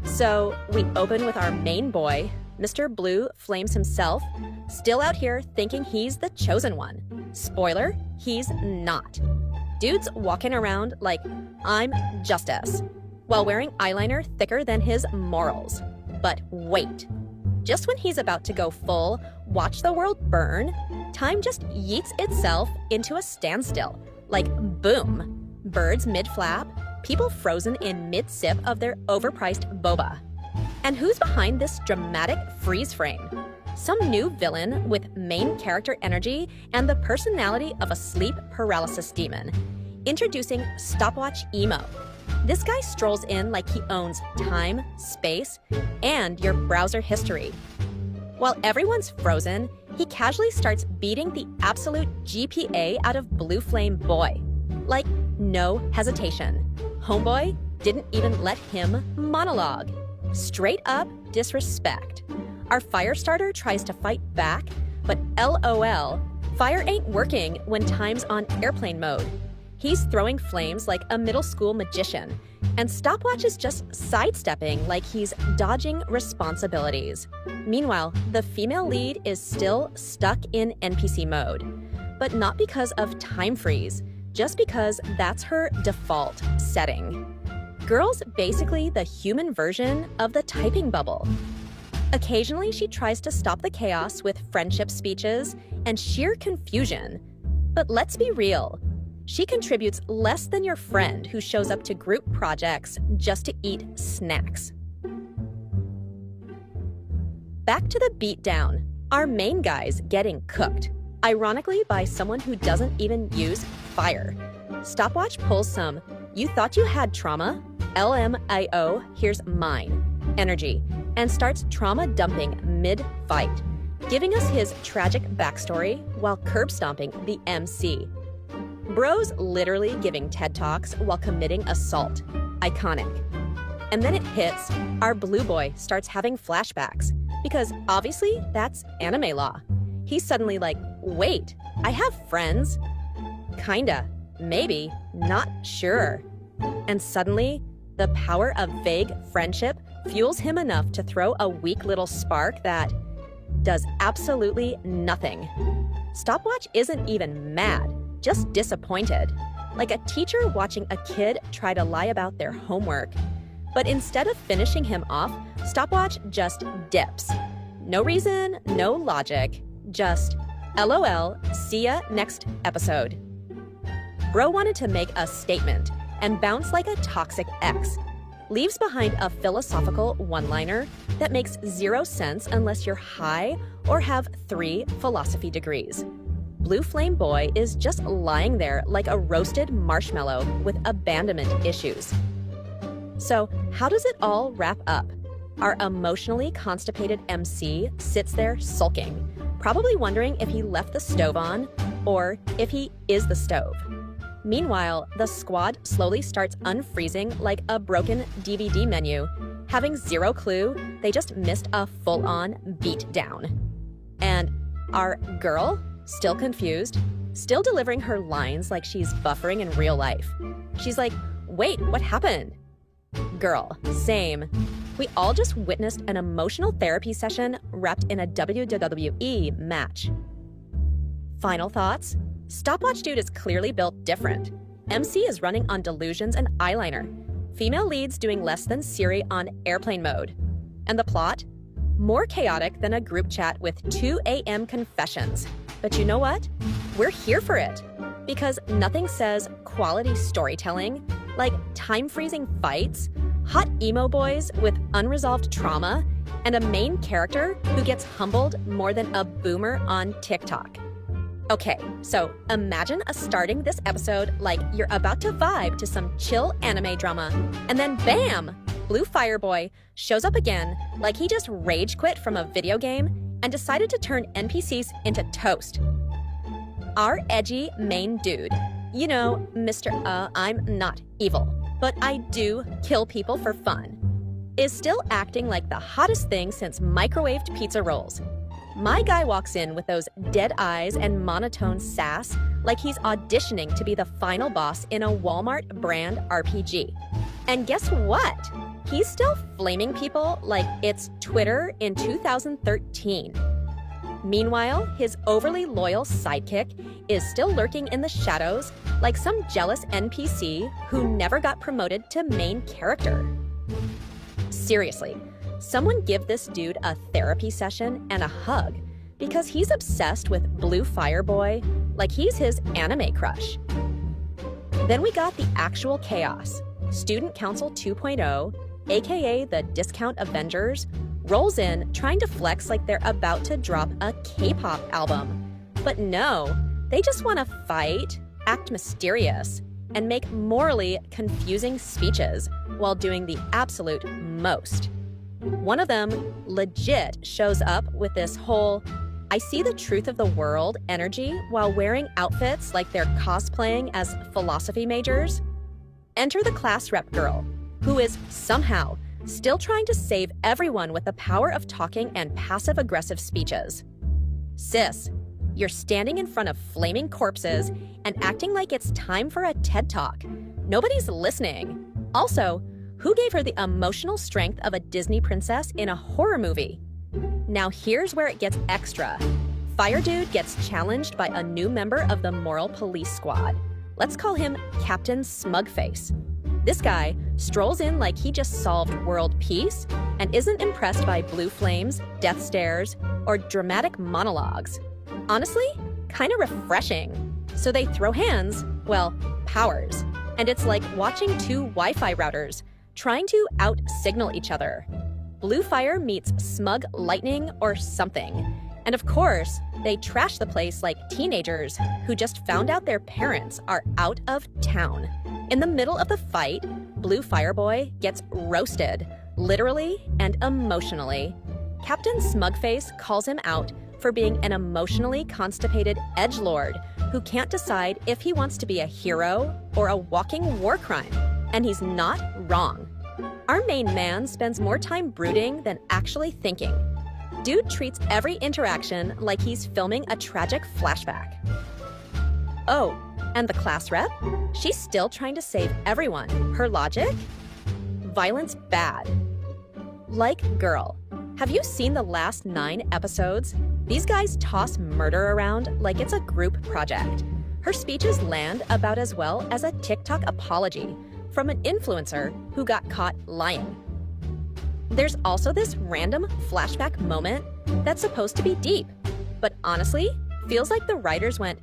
So we open with our main boy, Mr. Blue Flames himself, still out here thinking he's the chosen one. Spoiler, he's not. Dude's walking around like, I'm justice, while wearing eyeliner thicker than his morals. But wait. Just when he's about to go full, watch the world burn, time just yeets itself into a standstill. Like, boom. Birds mid-flap, people frozen in mid-sip of their overpriced boba. And who's behind this dramatic freeze frame? Some new villain with main character energy and the personality of a sleep paralysis demon. Introducing Stopwatch Emo. This guy strolls in like he owns time, space, and your browser history. While everyone's frozen, he casually starts beating the absolute GPA out of Blue Flame Boy. Like, no hesitation. Homeboy didn't even let him monologue. Straight up disrespect. Our Firestarter tries to fight back, but LOL, fire ain't working when time's on airplane mode. He's throwing flames like a middle school magician, and Stopwatch is just sidestepping like he's dodging responsibilities. Meanwhile, the female lead is still stuck in NPC mode, but not because of time freeze, just because that's her default setting. Girl's basically the human version of the typing bubble. Occasionally, she tries to stop the chaos with friendship speeches and sheer confusion. But let's be real. She contributes less than your friend who shows up to group projects just to eat snacks. Back to the beatdown. Our main guy's getting cooked, ironically by someone who doesn't even use fire. Stopwatch pulls some, you thought you had trauma? LMIO, here's mine, energy, and starts trauma dumping mid-fight, giving us his tragic backstory while curb stomping the MC. Bro's literally giving TED Talks while committing assault. Iconic. And then it hits, our blue boy starts having flashbacks, because obviously that's anime law. He's suddenly like, wait, I have friends? Kinda, maybe, not sure. And suddenly, the power of vague friendship fuels him enough to throw a weak little spark that does absolutely nothing. Stopwatch isn't even mad, just disappointed, like a teacher watching a kid try to lie about their homework. But instead of finishing him off, Stopwatch just dips. No reason, no logic, just LOL, see ya next episode. Bro wanted to make a statement and bounce like a toxic ex. Leaves behind a philosophical one-liner that makes zero sense unless you're high or have 3 philosophy degrees. Blue Flame Boy is just lying there like a roasted marshmallow with abandonment issues. So, how does it all wrap up? Our emotionally constipated MC sits there sulking, probably wondering if he left the stove on or if he is the stove. Meanwhile, the squad slowly starts unfreezing like a broken DVD menu, having zero clue they just missed a full-on beatdown. And our girl, still confused, still delivering her lines like she's buffering in real life. She's like, wait, what happened? Girl, same. We all just witnessed an emotional therapy session wrapped in a WWE match. Final thoughts? Stopwatch Dude is clearly built different. MC is running on delusions and eyeliner. Female leads doing less than Siri on airplane mode. And the plot? More chaotic than a group chat with 2 a.m. confessions. But you know what? We're here for it. Because nothing says quality storytelling like time-freezing fights, hot emo boys with unresolved trauma, and a main character who gets humbled more than a boomer on TikTok. Okay, so imagine starting this episode like you're about to vibe to some chill anime drama, and then bam! Blue Fire Boy shows up again like he just rage quit from a video game and decided to turn NPCs into toast. Our edgy main dude, you know, Mr. I'm not evil, but I do kill people for fun, is still acting like the hottest thing since microwaved pizza rolls. My guy walks in with those dead eyes and monotone sass like he's auditioning to be the final boss in a Walmart brand RPG. And guess what? He's still flaming people like it's Twitter in 2013. Meanwhile, his overly loyal sidekick is still lurking in the shadows like some jealous NPC who never got promoted to main character. Seriously, someone give this dude a therapy session and a hug because he's obsessed with Blue Fire Boy like he's his anime crush. Then we got the actual chaos. Student Council 2.0, aka the Discount Avengers, rolls in trying to flex like they're about to drop a K-pop album. But no, they just want to fight, act mysterious, and make morally confusing speeches while doing the absolute most. One of them legit shows up with this whole I see the truth of the world energy while wearing outfits like they're cosplaying as philosophy majors. Enter the class rep girl, who is somehow still trying to save everyone with the power of talking and passive-aggressive speeches. Sis, you're standing in front of flaming corpses and acting like it's time for a TED Talk. Nobody's listening. Also, who gave her the emotional strength of a Disney princess in a horror movie? Now here's where it gets extra. Fire Dude gets challenged by a new member of the Moral Police Squad. Let's call him Captain Smugface. This guy strolls in like he just solved world peace and isn't impressed by blue flames, death stares, or dramatic monologues. Honestly, kind of refreshing. So they throw hands, well, powers. And it's like watching 2 Wi-Fi routers trying to out-signal each other. Blue Fire meets Smug Lightning or something. And of course, they trash the place like teenagers who just found out their parents are out of town. In the middle of the fight, Blue Fire Boy gets roasted, literally and emotionally. Captain Smugface calls him out for being an emotionally constipated edgelord who can't decide if he wants to be a hero or a walking war crime. And he's not wrong. Our main man spends more time brooding than actually thinking. Dude treats every interaction like he's filming a tragic flashback. Oh, and the class rep? She's still trying to save everyone. Her logic? Violence bad. Like girl. Have you seen the last 9 episodes? These guys toss murder around like it's a group project. Her speeches land about as well as a TikTok apology from an influencer who got caught lying. There's also this random flashback moment that's supposed to be deep, but honestly Feels like the writers went,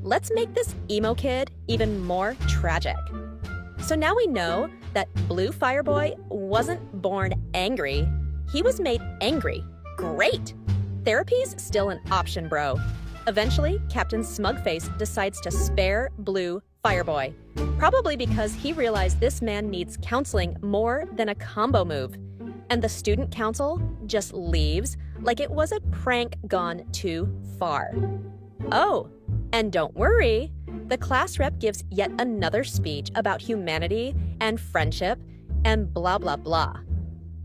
let's make this emo kid even more tragic. So now we know that Blue Fireboy wasn't born angry. He was made angry. Great! Therapy's still an option, bro. Eventually, Captain Smugface decides to spare Blue Fireboy, probably because he realized this man needs counseling more than a combo move. And the student council just leaves like it was a prank gone too far. Oh, and don't worry, the class rep gives yet another speech about humanity and friendship and blah blah blah.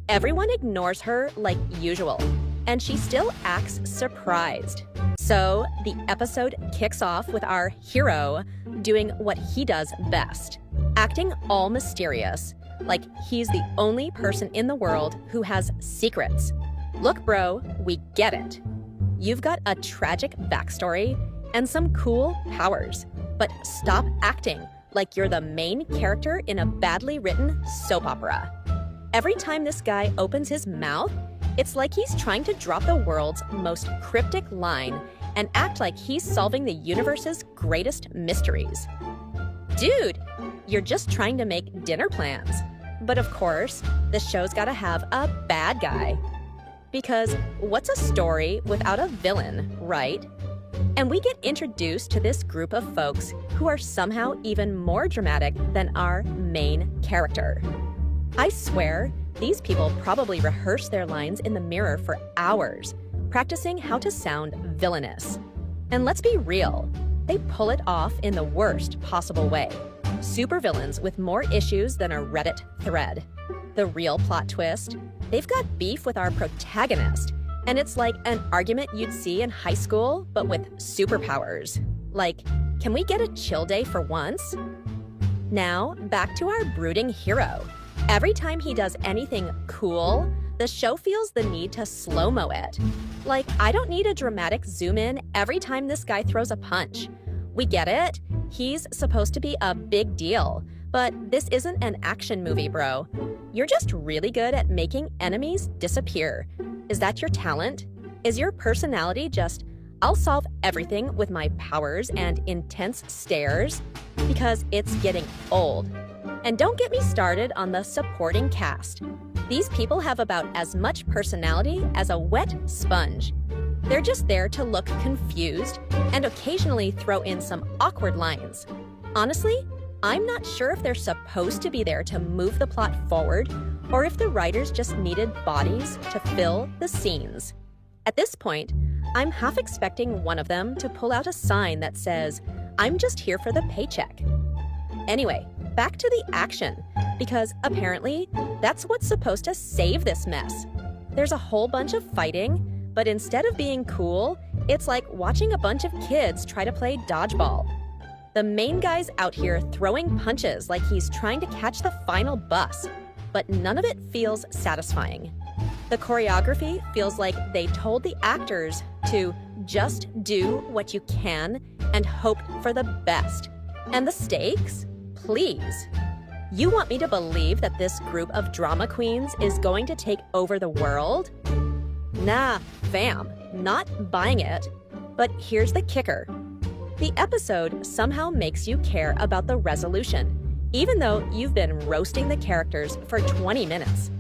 Everyone ignores her like usual, and she still acts surprised. So the episode kicks off with our hero doing what he does best, acting all mysterious, like he's the only person in the world who has secrets. Look, bro, we get it. You've got a tragic backstory and some cool powers, but stop acting like you're the main character in a badly written soap opera. Every time this guy opens his mouth, it's like he's trying to drop the world's most cryptic line and act like he's solving the universe's greatest mysteries. Dude, you're just trying to make dinner plans. But of course, the show's gotta have a bad guy. Because what's a story without a villain, right? And we get introduced to this group of folks who are somehow even more dramatic than our main character. I swear, these people probably rehearse their lines in the mirror for hours, practicing how to sound villainous. And let's be real, they pull it off in the worst possible way. Supervillains with more issues than a Reddit thread. The real plot twist, they've got beef with our protagonist, and it's like an argument you'd see in high school, but with superpowers. Like, can we get a chill day for once? Now, back to our brooding hero. Every time he does anything cool, the show feels the need to slow-mo it. Like, I don't need a dramatic zoom in every time this guy throws a punch. We get it. He's supposed to be a big deal. But this isn't an action movie, bro. You're just really good at making enemies disappear. Is that your talent? Is your personality just, I'll solve everything with my powers and intense stares? Because it's getting old. And don't get me started on the supporting cast. These people have about as much personality as a wet sponge. They're just there to look confused and occasionally throw in some awkward lines. Honestly, I'm not sure if they're supposed to be there to move the plot forward or if the writers just needed bodies to fill the scenes. At this point, I'm half expecting one of them to pull out a sign that says, "I'm just here for the paycheck." Anyway, back to the action, because apparently that's what's supposed to save this mess. There's a whole bunch of fighting, but instead of being cool, it's like watching a bunch of kids try to play dodgeball. The main guy's out here throwing punches like he's trying to catch the final bus, but none of it feels satisfying. The choreography feels like they told the actors to just do what you can and hope for the best. And the stakes? Please. You want me to believe that this group of drama queens is going to take over the world? Nah, fam, not buying it. But here's the kicker. The episode somehow makes you care about the resolution, even though you've been roasting the characters for 20 minutes.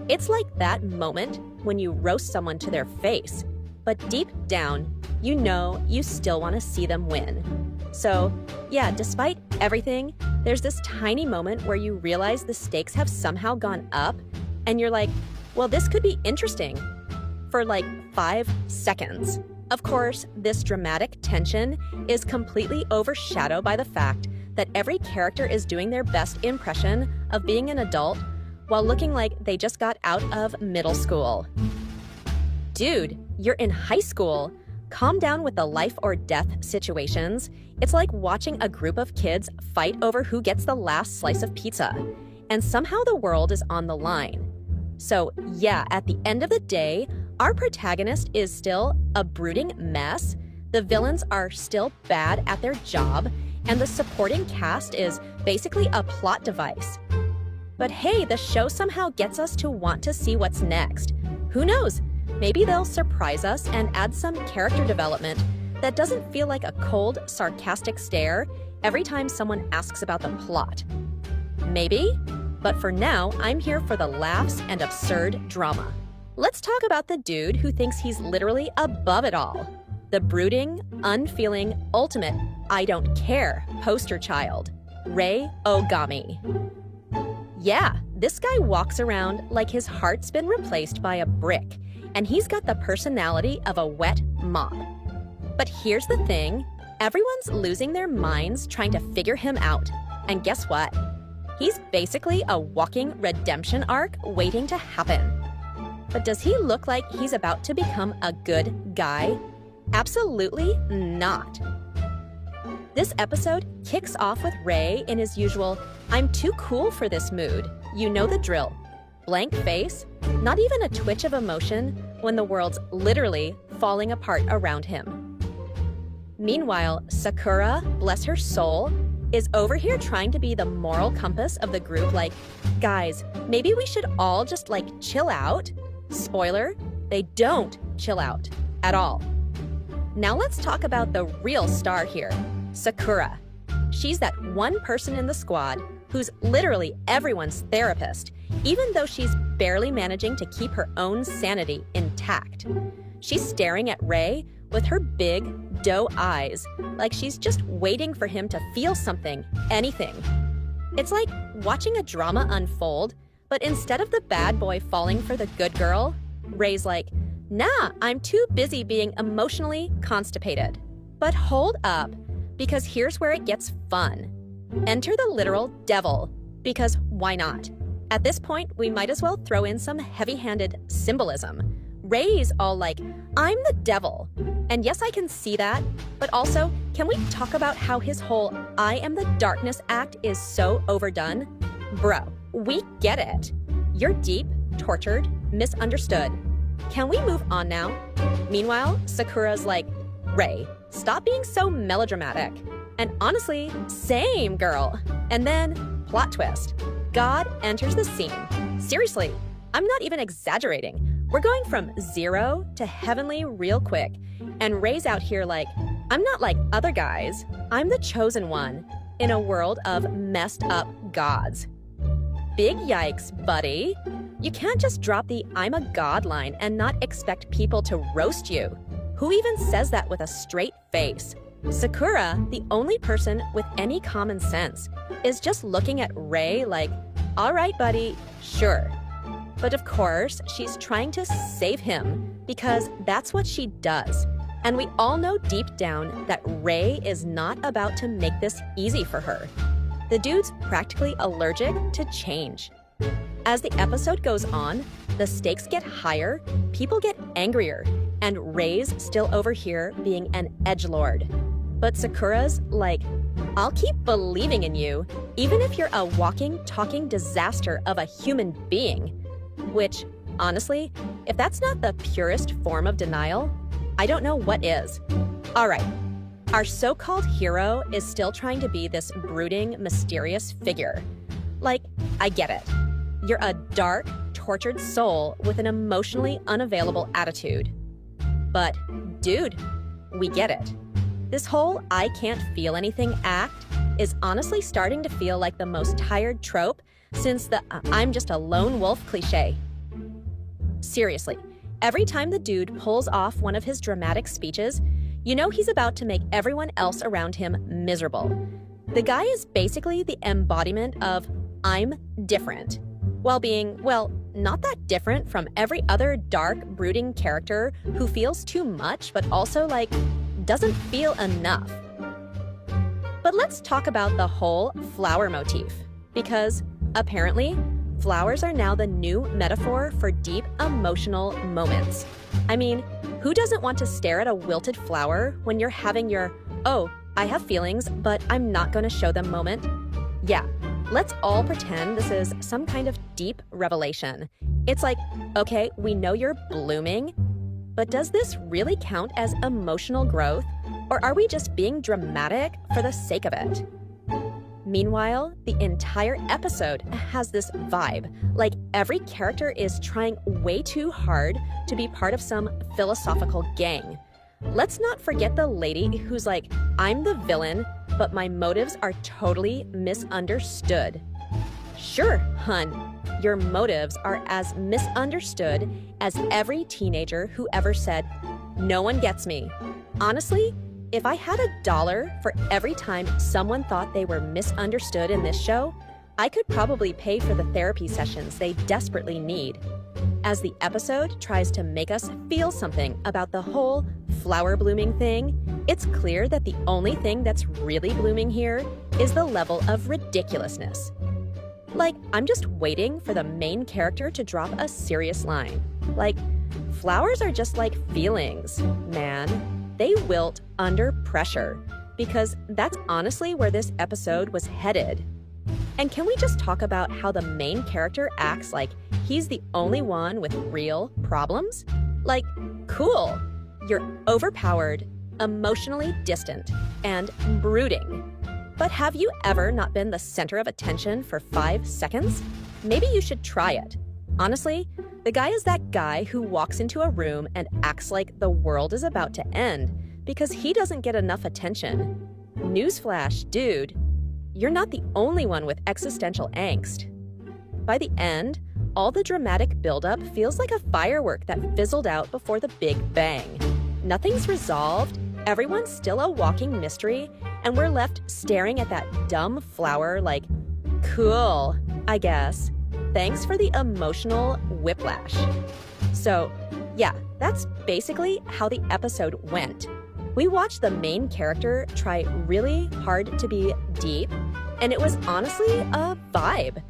It's like that moment when you roast someone to their face, but deep down, you know you still want to see them win. So, yeah, despite everything, there's this tiny moment where you realize the stakes have somehow gone up, and you're like, well, this could be interesting. For like 5 seconds. Of course, this dramatic tension is completely overshadowed by the fact that every character is doing their best impression of being an adult while looking like they just got out of middle school. Dude, you're in high school. Calm down with the life or death situations. It's like watching a group of kids fight over who gets the last slice of pizza. And somehow the world is on the line. So yeah, at the end of the day, our protagonist is still a brooding mess, the villains are still bad at their job, and the supporting cast is basically a plot device. But hey, the show somehow gets us to want to see what's next. Who knows? maybe they'll surprise us and add some character development that doesn't feel like a cold, sarcastic stare every time someone asks about the plot. Maybe, but for now, I'm here for the laughs and absurd drama. Let's talk about the dude who thinks he's literally above it all. The brooding, unfeeling, ultimate I don't care poster child, Ray Ogami. Yeah, this guy walks around like his heart's been replaced by a brick, and he's got the personality of a wet mop. But here's the thing, everyone's losing their minds trying to figure him out. And guess what? He's basically a walking redemption arc waiting to happen. But does he look like he's about to become a good guy? Absolutely not. This episode kicks off with Ray in his usual, I'm too cool for this mood. You know the drill. Blank face, not even a twitch of emotion when the world's literally falling apart around him. Meanwhile, Sakura, bless her soul, is over here trying to be the moral compass of the group like, guys, maybe we should all just chill out. Spoiler, they don't chill out at all. Now let's talk about the real star here, Sakura. She's that one person in the squad who's literally everyone's therapist, even though she's barely managing to keep her own sanity intact. She's staring at Ray with her big, doe eyes, like she's just waiting for him to feel something, anything. It's like watching a drama unfold, but instead of the bad boy falling for the good girl, Ray's like, nah, I'm too busy being emotionally constipated. But hold up, because here's where it gets fun. Enter the literal devil, because why not? At this point, we might as well throw in some heavy-handed symbolism. Ray's all like, I'm the devil. And yes, I can see that, but also, can we talk about how his whole I am the darkness act is so overdone? Bro, we get it. You're deep, tortured, misunderstood. Can we move on now? Meanwhile, Sakura's like, Ray, stop being so melodramatic. And honestly, same girl. And then, plot twist. God enters the scene. Seriously, I'm not even exaggerating. We're going from 0 to heavenly real quick. And Ray's out here like, I'm not like other guys. I'm the chosen one in a world of messed up gods. Big yikes, buddy. You can't just drop the I'm a god line and not expect people to roast you. Who even says that with a straight face? Sakura, the only person with any common sense, is just looking at Ray like, all right, buddy, sure. But of course, she's trying to save him because that's what she does. And we all know deep down that Ray is not about to make this easy for her. The dude's practically allergic to change. As the episode goes on, the stakes get higher, people get angrier, and Ray's still over here being an edgelord. But Sakura's like, I'll keep believing in you, even if you're a walking, talking disaster of a human being. Which, honestly, if that's not the purest form of denial, I don't know what is. All right, our so-called hero is still trying to be this brooding, mysterious figure. Like, I get it. You're a dark, tortured soul with an emotionally unavailable attitude. But, dude, we get it. This whole I can't feel anything act is honestly starting to feel like the most tired trope since the I'm just a lone wolf cliche. Seriously, every time the dude pulls off one of his dramatic speeches, you know he's about to make everyone else around him miserable. The guy is basically the embodiment of I'm different, while being, well, not that different from every other dark, brooding character who feels too much but also, doesn't feel enough. But let's talk about the whole flower motif, because apparently, flowers are now the new metaphor for deep emotional moments. I mean, who doesn't want to stare at a wilted flower when you're having your, oh, I have feelings, but I'm not going to show them moment? Yeah, let's all pretend this is some kind of deep revelation. It's like, okay, we know you're blooming, but does this really count as emotional growth, or are we just being dramatic for the sake of it? Meanwhile, the entire episode has this vibe, like every character is trying way too hard to be part of some philosophical gang. Let's not forget the lady who's like, I'm the villain, but my motives are totally misunderstood. Sure, hun, your motives are as misunderstood as every teenager who ever said, no one gets me. Honestly, if I had $1 for every time someone thought they were misunderstood in this show, I could probably pay for the therapy sessions they desperately need. As the episode tries to make us feel something about the whole flower blooming thing, it's clear that the only thing that's really blooming here is the level of ridiculousness. Like, I'm just waiting for the main character to drop a serious line. Like, flowers are just like feelings, man. They wilt under pressure, because that's honestly where this episode was headed. And can we just talk about how the main character acts like he's the only one with real problems? Like, cool, you're overpowered, emotionally distant, and brooding. But have you ever not been the center of attention for 5 seconds? Maybe you should try it. Honestly, the guy is that guy who walks into a room and acts like the world is about to end because he doesn't get enough attention. Newsflash, dude, you're not the only one with existential angst. By the end, all the dramatic buildup feels like a firework that fizzled out before the big bang. Nothing's resolved, everyone's still a walking mystery, and we're left staring at that dumb flower like, cool, I guess. Thanks for the emotional whiplash. So, yeah, that's basically how the episode went. We watched the main character try really hard to be deep, and it was honestly a vibe.